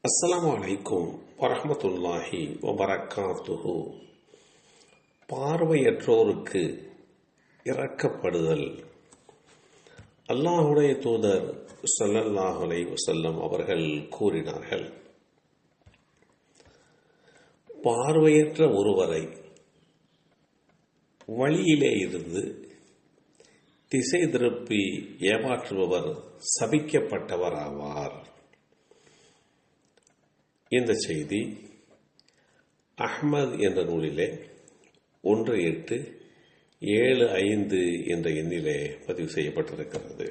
அஸ்ஸலாமு அலைக்கும் வரஹ்மத்துல்லாஹி வபரகாத்துஹு. பார்வையற்றோருக்கு இரக்கப்படுதல். அல்லாஹுடைய தூதர் ஸல்லல்லாஹு அலைஹி வஸல்லம் அவர்கள் கூறினார்கள், பார்வையற்ற ஒருவரை வழியிலே இருந்து திசை திருப்பி ஏமாற்றுபவர் சபிக்கப்பட்டவர் ஆவார். இந்த செய்தி அஹ்மத் என்ற நூலிலே 1875 என்ற எண்ணிலே பதிவு செய்யப்பட்டிருக்கிறது.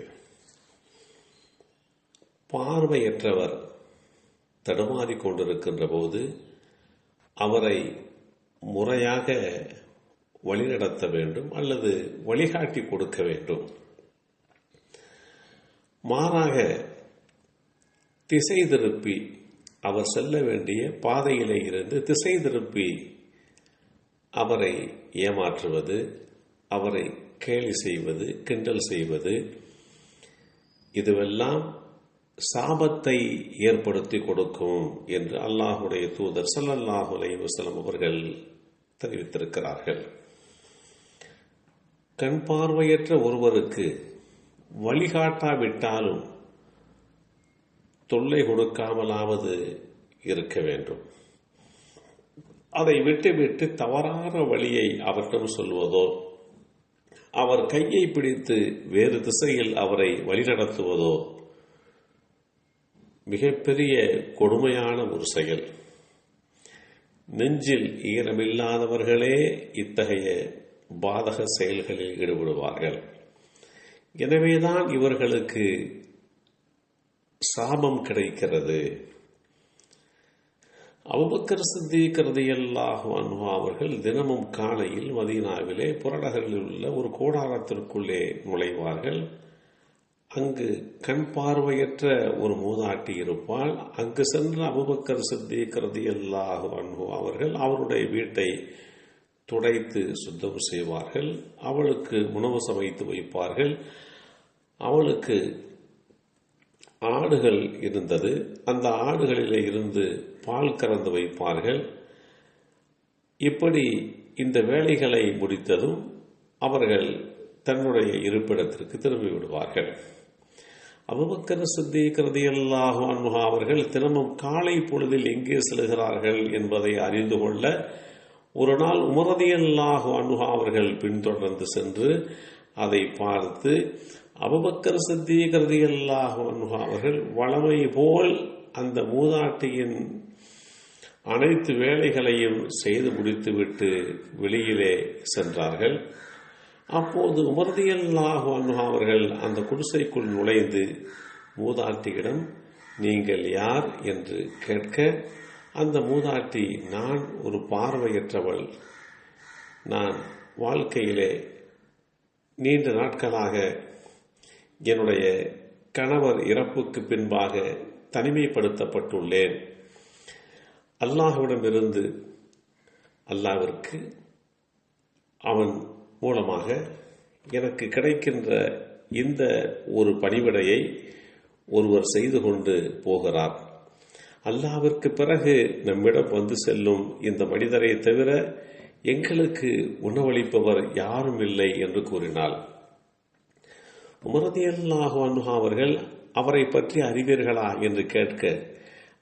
பார்வையற்றவர் தடுமாறிக் கொண்டிருக்கின்ற போது அவரை முறையாக வழிநடத்த வேண்டும் அல்லது வழிகாட்டி கொடுக்க வேண்டும். மாறாக திசை திருப்பி அவர் செல்ல வேண்டிய பாதையிலே இருந்து திசை திருப்பி அவரை ஏமாற்றுவது, அவரை கேலி செய்வது, கிண்டல் செய்வது, இதுவெல்லாம் சாபத்தை ஏற்படுத்தி கொடுக்கும் என்று அல்லாஹுடைய தூதர் ஸல்லல்லாஹு அலைஹி வஸல்லம் அவர்கள் தெரிவித்திருக்கிறார்கள். கண் பார்வையற்ற ஒருவருக்கு வழிகாட்டாவிட்டாலும் தொல்லை கொடுக்காமலாவது இருக்க வேண்டும். அதை விட்டுவிட்டு தவறான வழியை அவரிடம் சொல்வதோ, அவர் கையை பிடித்து வேறு திசையில் அவரை வழிநடத்துவதோ மிகப்பெரிய கொடுமையான ஒரு செயல். நெஞ்சில் ஈரமில்லாதவர்களே இத்தகைய பாதக செயல்களில் ஈடுபடுவார்கள். எனவேதான் இவர்களுக்கு சாபம் கிடைக்கிறது. அபூபக்கர் சித்தீக் ரலியல்லாஹு அன்ஹு அவர்கள் தினமும் காலையில் மதீனாவிலே புறநகரில் உள்ள ஒரு கூடாரத்திற்குள்ளே நுழைவார்கள். அங்கு கண் பார்வையற்ற ஒரு மூதாட்டி இருப்பாள். அங்கு சென்ற அபூபக்கர் சித்தீக் ரலியல்லாஹு அன்ஹு அவர்கள் அவருடைய வீட்டை துடைத்து சுத்தம் செய்வார்கள். அவளுக்கு உணவு சமைத்து வைப்பார்கள். அவளுக்கு ஆடுகள் இருந்தது. அந்த ஆடுகளிலே இருந்து பால் கறந்து வைப்பார்கள். இப்படி இந்த வேலைகளை முடித்ததும் அவர்கள் தன்னுடைய இருப்பிடத்திற்கு திரும்பி விடுவார்கள். அபூபக்கர் சித்தீக் ரலியல்லாஹு அன்ஹு அவர்கள் தினமும் காலை பொழுதில் எங்கே செல்கிறார்கள் என்பதை அறிந்து கொள்ள ஒரு நாள் உமர் ரலியல்லாஹு அன்ஹு அவர்கள் பின்தொடர்ந்து சென்று அதை பார்த்து அபூபக்கர் சித்தீக் ரலியல்லாஹு அன்ஹு அவர்கள் வழமை போல் அந்த மூதாட்டியின் அனைத்து வேலைகளையும் செய்து முடித்துவிட்டு வெளியிலே சென்றார்கள். அப்போது உமர் ரலியல்லாஹு அன்ஹு அவர்கள் அந்த குடிசைக்குள் நுழைந்து மூதாட்டியிடம், நீங்கள் யார் என்று கேட்க, அந்த மூதாட்டி, நான் ஒரு பார்வையற்றவள். நான் வாழ்க்கையிலே நீண்ட நாட்களாக என்னுடைய கணவர் இறப்புக்கு பின்பாக தனிமைப்படுத்தப்பட்டுள்ளேன். அல்லாஹ்விடமிருந்து அல்லாஹ்விற்கு அவன் மூலமாக எனக்கு கிடைக்கின்ற இந்த ஒரு பணிவிடையை ஒருவர் செய்து கொண்டு போகிறார். அல்லாஹ்விற்கு பிறகு நம்மிடம் வந்து செல்லும் இந்த மனிதரை தவிர எங்களுக்கு உணவளிப்பவர் யாரும் இல்லை என்று கூறினாள். உமர் ரலியல்லாஹு அன்ஹு அவர்கள் அவரை பற்றி அறிவீர்களா என்று கேட்க,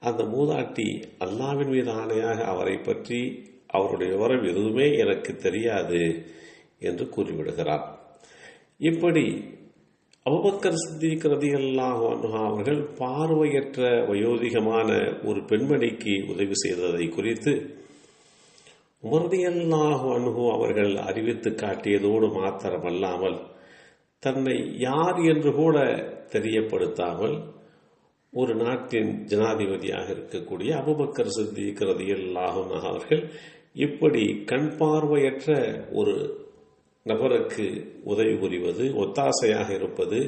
அந்த மூதாட்டி, அல்லாஹ்வின் மீது ஆணையாக அவரை பற்றி அவருடைய விவரம் எதுவுமே எனக்கு தெரியாது என்று கூறிவிடுகிறார். இப்படி அபூபக்கர் சித்தீக் ரலியல்லாஹு அன்ஹு அவர்கள் பார்வையற்ற வயோதிகமான ஒரு பெண்மணிக்கு உதவி செய்ததை குறித்து உமர் ரலியல்லாஹு அன்ஹு அவர்கள் அறிவித்து காட்டியதோடு மாத்திரமல்லாமல் தன்னை யார் என்று கூட தெரியப்படுத்தாமல் ஒரு நாட்டின் ஜனாதிபதியாக இருக்கக்கூடிய அபூபக்கர் சித்தீக் ரலியல்லாஹு அன்ஹு அவர்கள் இப்படி கண் பார்வையற்ற ஒரு நபருக்கு உதவி புரிவது, ஒத்தாசையாக இருப்பது,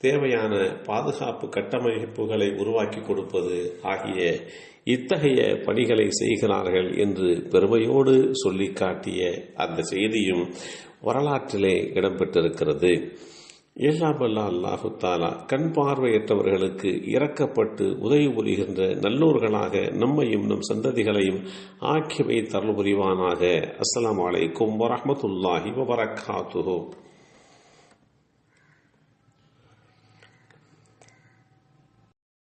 தேவையான பாதுகாப்பு கட்டமைப்புகளை உருவாக்கி கொடுப்பது ஆகிய இத்தகைய பணிகளை செய்கிறார்கள் என்று பெருமையோடு சொல்லி காட்டிய அந்த செய்தியும் வரலாற்றிலே இடம்பெற்றிருக்கிறது. எல்லாம் வல்ல அல்லாஹு தாலா கண் பார்வையற்றவர்களுக்கு இரக்கப்பட்டு உதவி புரிகின்ற நல்லோர்களாக நம்மையும் நம் சந்ததிகளையும் ஆக்கி வைத்தருள் புரிவானாக. அஸ்ஸலாமு அலைக்கும் வரஹ்மத்துல்லாஹி வபரகாத்துஹு.